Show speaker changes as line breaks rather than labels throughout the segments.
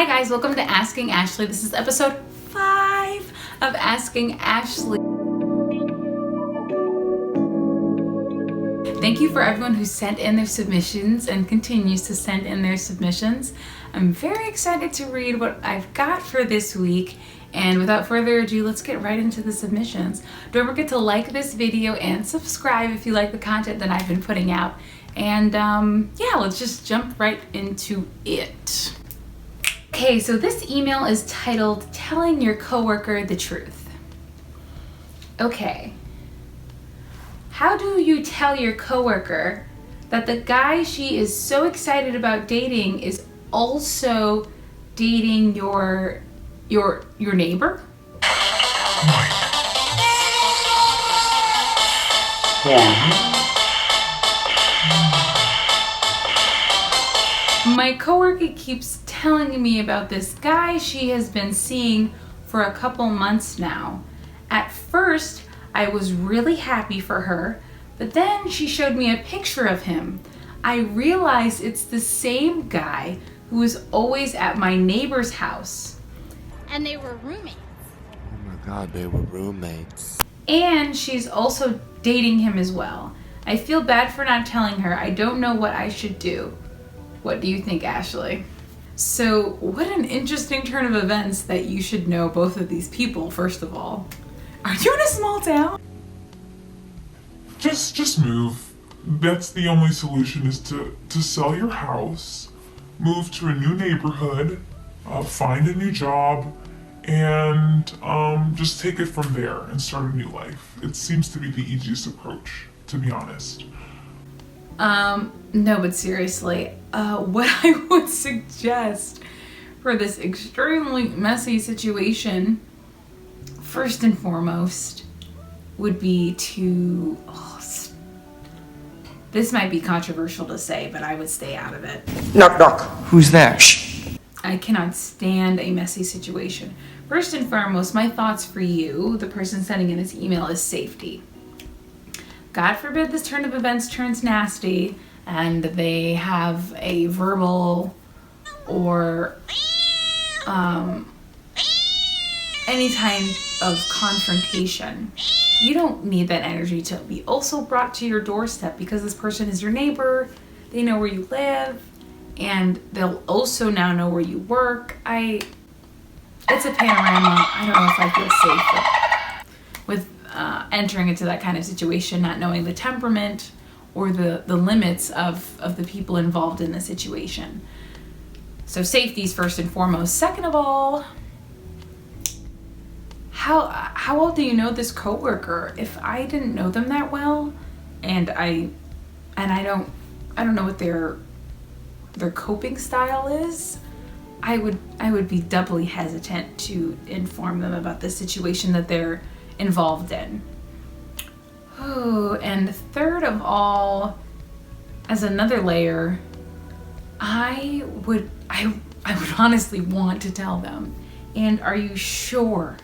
Hi guys, welcome to Asking Ashley. This is episode 5 of Asking Ashley. Thank you for everyone who sent in their submissions and continues to send in their submissions. I'm very excited to read what I've got for this week. And without further ado, let's get right into the submissions. Don't forget to like this video and subscribe if you like the content that I've been putting out. And yeah, let's just jump right into it. Okay, so this email is titled, Telling Your Coworker the Truth. Okay. How do you tell your coworker that the guy she is so excited about dating is also dating your neighbor? My coworker keeps telling me about this guy she has been seeing for a couple months now. At first, I was really happy for her, but then she showed me a picture of him. I realized it's the same guy who was always at my neighbor's house.
And they were roommates.
Oh my God, they were roommates.
And she's also dating him as well. I feel bad for not telling her. I don't know what I should do. What do you think, Ashley? So, what an interesting turn of events that you should know both of these people, first of all. Are you in a small town?
Just move. That's the only solution, is to sell your house, move to a new neighborhood, find a new job, and just take it from there and start a new life. It seems to be the easiest approach, to be honest.
No, but seriously, what I would suggest for this extremely messy situation, first and foremost, would be to, this might be controversial to say, but I would stay out of it.
Knock, knock. Who's there? Shh.
I cannot stand a messy situation. First and foremost, my thoughts for you, the person sending in this email, is safety. God forbid this turn of events turns nasty and they have a verbal or any kind of confrontation. You don't need that energy to be also brought to your doorstep, because this person is your neighbor, they know where you live, and they'll also now know where you work. It's a panorama. I don't know if I feel safe with entering into that kind of situation, not knowing the temperament or the limits of the people involved in the situation. So safety is first and foremost. Second of all, how well do you know this coworker? If I didn't know them that well, and I don't know what their coping style is, I would be doubly hesitant to inform them about the situation that they're involved in. Oh, and third of all, as another layer, I would honestly want to tell them. And are you sure?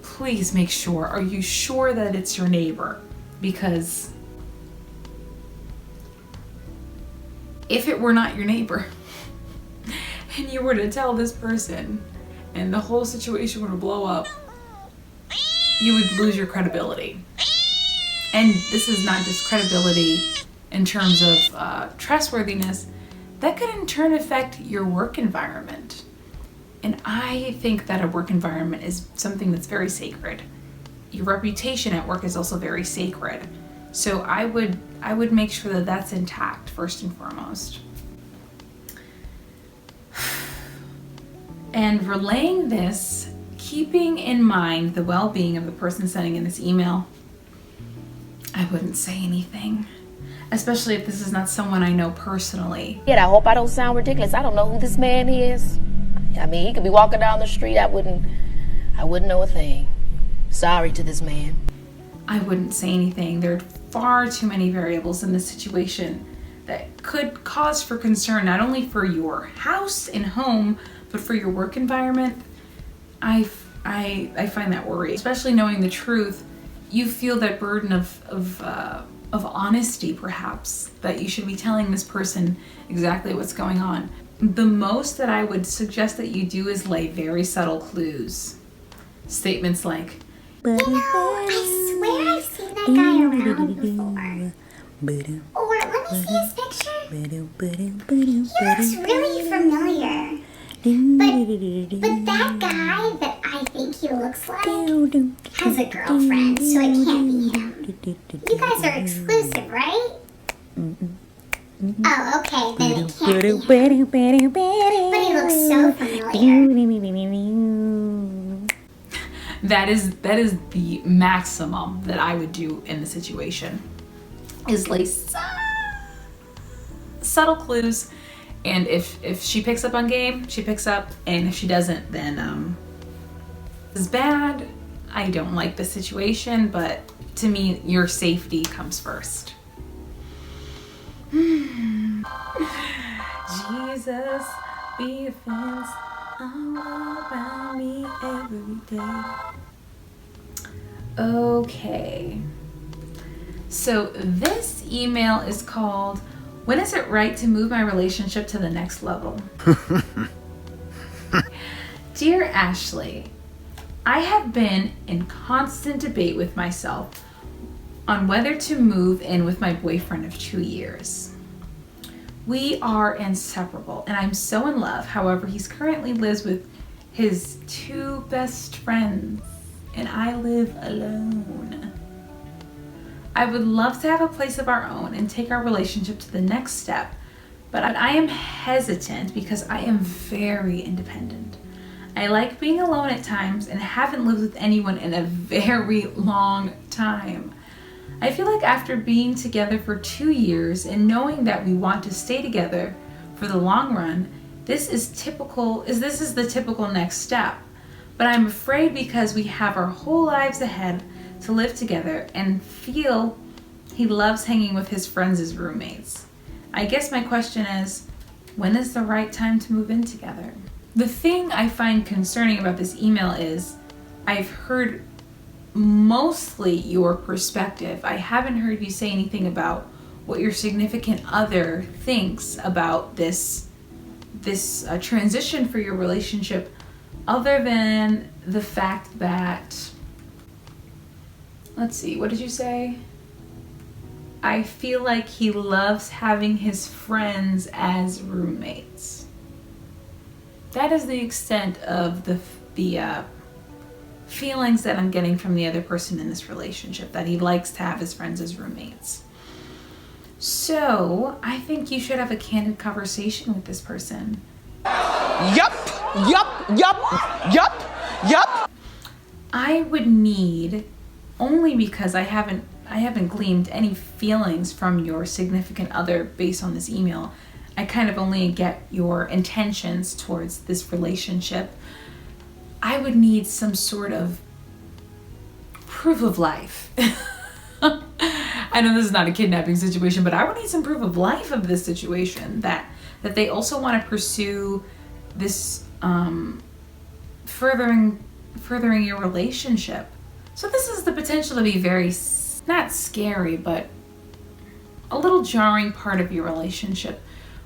Please make sure. Are you sure that it's your neighbor? Because if it were not your neighbor and you were to tell this person and the whole situation were to blow up, you would lose your credibility. And this is not just credibility in terms of trustworthiness. That could in turn affect your work environment. And I think that a work environment is something that's very sacred. Your reputation at work is also very sacred. So I would make sure that that's intact first and foremost. And relaying this, keeping in mind the well-being of the person sending in this email, I wouldn't say anything, especially if this is not someone I know personally.
I hope I don't sound ridiculous. I don't know who this man is. I mean, he could be walking down the street. I wouldn't know a thing. Sorry to this man.
I wouldn't say anything. There are far too many variables in this situation that could cause for concern, not only for your house and home, but for your work environment. I find that worrying, especially knowing the truth. You feel that burden of honesty, perhaps, that you should be telling this person exactly what's going on. The most that I would suggest that you do is lay very subtle clues. Statements like,
You know, I swear I've seen that guy around before. Or let me see his picture. He looks really familiar. But that guy that I think he looks like has a girlfriend, so it can't be him. You guys are exclusive, right? Oh, okay, then it can't be him. But he looks so familiar.
that is the maximum that I would do in the situation. Is lay subtle clues, and if she picks up on game, she picks up, and if she doesn't, then it's bad. I don't like the situation, but to me, your safety comes first. Jesus, be a fence all around me every day. Okay. So this email is called, "When is it right to move my relationship to the next level?" Dear Ashley, I have been in constant debate with myself on whether to move in with my boyfriend of 2 years. We are inseparable and I'm so in love. However, he currently lives with his 2 best friends and I live alone. I would love to have a place of our own and take our relationship to the next step, but I am hesitant because I am very independent. I like being alone at times and haven't lived with anyone in a very long time. I feel like after being together for 2 years and knowing that we want to stay together for the long run, this is the typical next step. But I'm afraid because we have our whole lives ahead to live together and feel he loves hanging with his friends as roommates. I guess my question is, when is the right time to move in together? The thing I find concerning about this email is I've heard mostly your perspective. I haven't heard you say anything about what your significant other thinks about this transition for your relationship, other than the fact that, let's see, what did you say? I feel like he loves having his friends as roommates. That is the extent of the feelings that I'm getting from the other person in this relationship, that he likes to have his friends as roommates. So I think you should have a candid conversation with this person.
Yup.
I would need, only because I haven't gleaned any feelings from your significant other based on this email. I kind of only get your intentions towards this relationship. I would need some sort of proof of life. I know this is not a kidnapping situation, but I would need some proof of life of this situation, that they also want to pursue this furthering your relationship. So this is the potential to be very, not scary, but a little jarring part of your relationship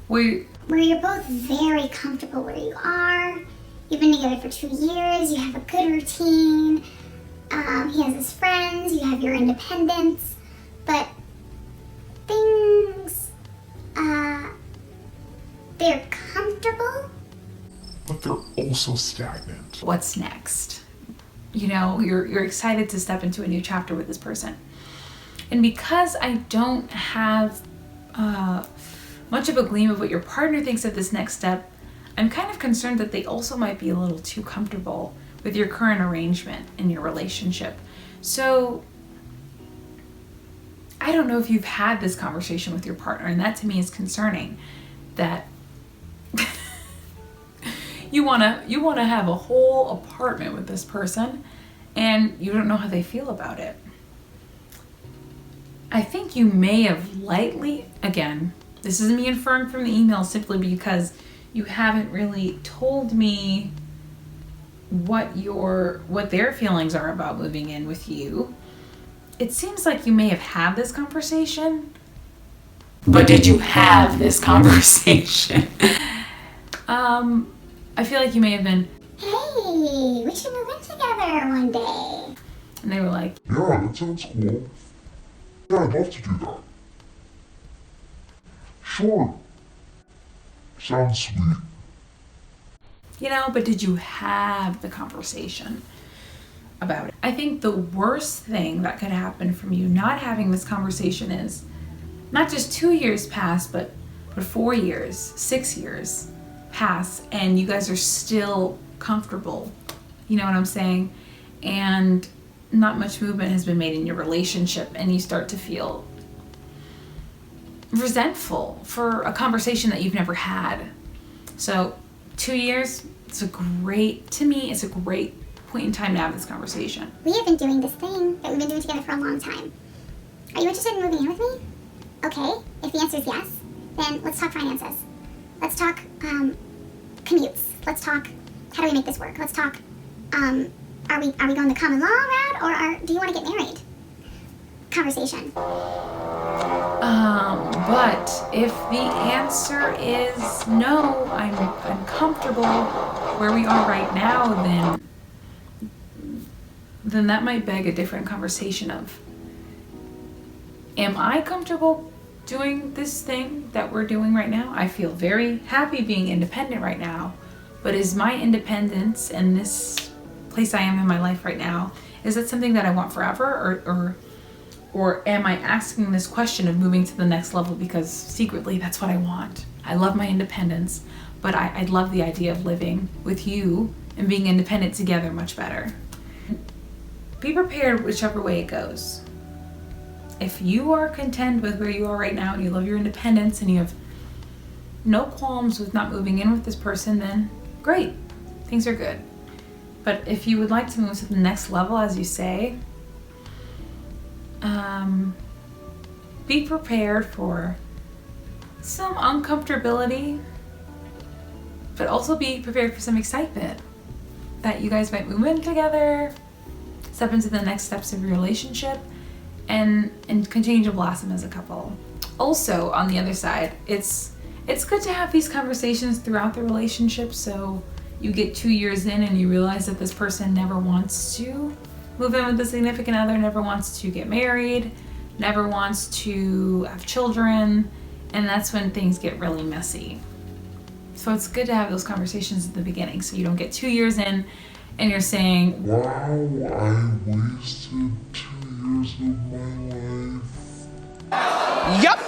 where
you're both very comfortable where you are. You've been together for 2 years, you have a good routine, he has his friends, you have your independence, but things, they're comfortable,
but they're also stagnant.
what's next? You know, you're excited to step into a new chapter with this person. And because I don't have much of a gleam of what your partner thinks of this next step, I'm kind of concerned that they also might be a little too comfortable with your current arrangement in your relationship. So I don't know if you've had this conversation with your partner, and that to me is concerning, that you wanna have a whole apartment with this person and you don't know how they feel about it. I think you may have lightly, again, this isn't me inferring from the email simply because you haven't really told me what their feelings are about moving in with you. It seems like you may have had this conversation, but did you have this conversation? I feel like you may have been,
Hey, we should move in together one day.
and they were like,
Yeah, that sounds cool. Yeah, I'd love to do that. Sure. Sounds sweet.
you know, but did you have the conversation about it? I think the worst thing that could happen from you not having this conversation is not just 2 years pass, but 4 years, 6 years pass, and you guys are still comfortable. You know what I'm saying? And not much movement has been made in your relationship, and you start to feel resentful for a conversation that you've never had. So 2 years, it's a great point in time to have this conversation.
We have been doing this thing that we've been doing together for a long time. Are you interested in moving in with me? Okay, if the answer is yes, then let's talk finances. Let's talk commutes. Let's talk how do we make this work. Let's talk are we going the common law route, or do you want to get married? Conversation.
But if the answer is no, I'm comfortable where we are right now, then that might beg a different conversation of, am I comfortable doing this thing that we're doing right now? I feel very happy being independent right now, but is my independence and this place I am in my life right now, is that something that I want forever, or am I asking this question of moving to the next level because secretly that's what I want? I love my independence, but I love the idea of living with you and being independent together much better. Be prepared whichever way it goes. If you are content with where you are right now and you love your independence and you have no qualms with not moving in with this person, then great, things are good. But if you would like to move to the next level, as you say, be prepared for some uncomfortability, but also be prepared for some excitement that you guys might move in together, step into the next steps of your relationship, and continue to blossom as a couple. Also, on the other side, it's good to have these conversations throughout the relationship, so you get 2 years in and you realize that this person never wants to move in with a significant other, never wants to get married, never wants to have children, and that's when things get really messy. So it's good to have those conversations at the beginning so you don't get 2 years in and you're saying,
Wow, I wasted 2 years of my life.
Yup.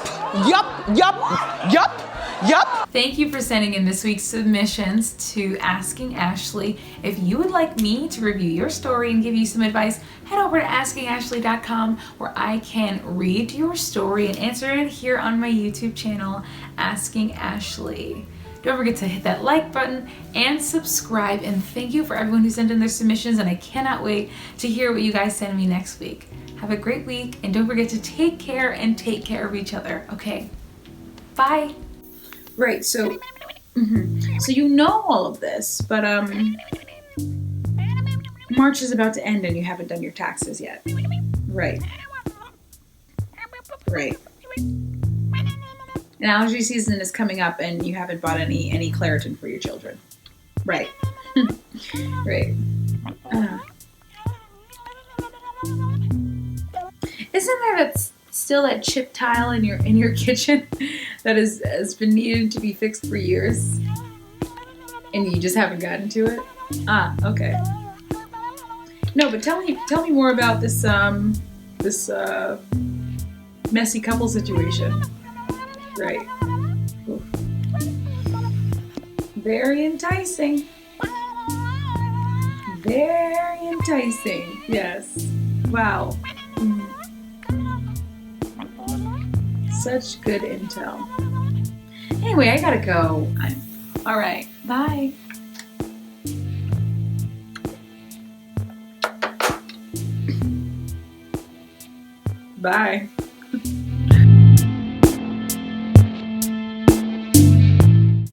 thank you for sending in this week's submissions to Asking Ashley. If you would like me to review your story and give you some advice, head over to askingashley.com where I can read your story and answer it here on my YouTube channel, Asking Ashley. Don't forget to hit that like button and subscribe, and thank you for everyone who sent in their submissions, and I cannot wait to hear what you guys send me next week. Have a great week, and don't forget to take care and take care of each other, okay? Bye. Right, so you know all of this, but March is about to end and you haven't done your taxes yet. Right. And allergy season is coming up and you haven't bought any Claritin for your children. Right. Right. Isn't there still that chip tile in your kitchen that has been needed to be fixed for years and you just haven't gotten to it? Okay. No, but tell me more about this messy couple situation. Right. Oof. Very enticing. Very enticing. Yes. Wow. Such good intel. Anyway, I gotta go. All right. Bye. Bye.